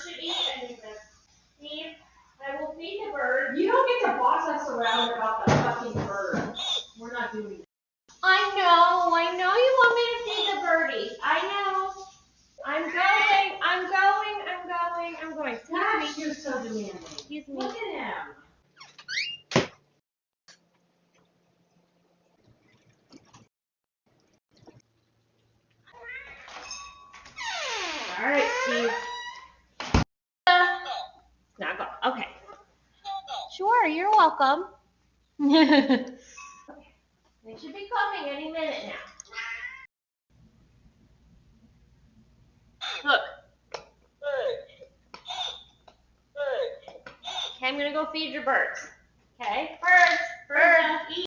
should eat anything. Steve, I will feed the bird. You don't get to boss us around about the fucking bird. We're not doing that. I know you want me to feed the birdies. I know. I'm going. Gosh, you're so demanding. Excuse me. Look at him. All right, Steve. Now go. Okay. Sure, you're welcome. They should be coming any minute now. Look. Okay, I'm gonna go feed your birds. Okay? Birds, eat.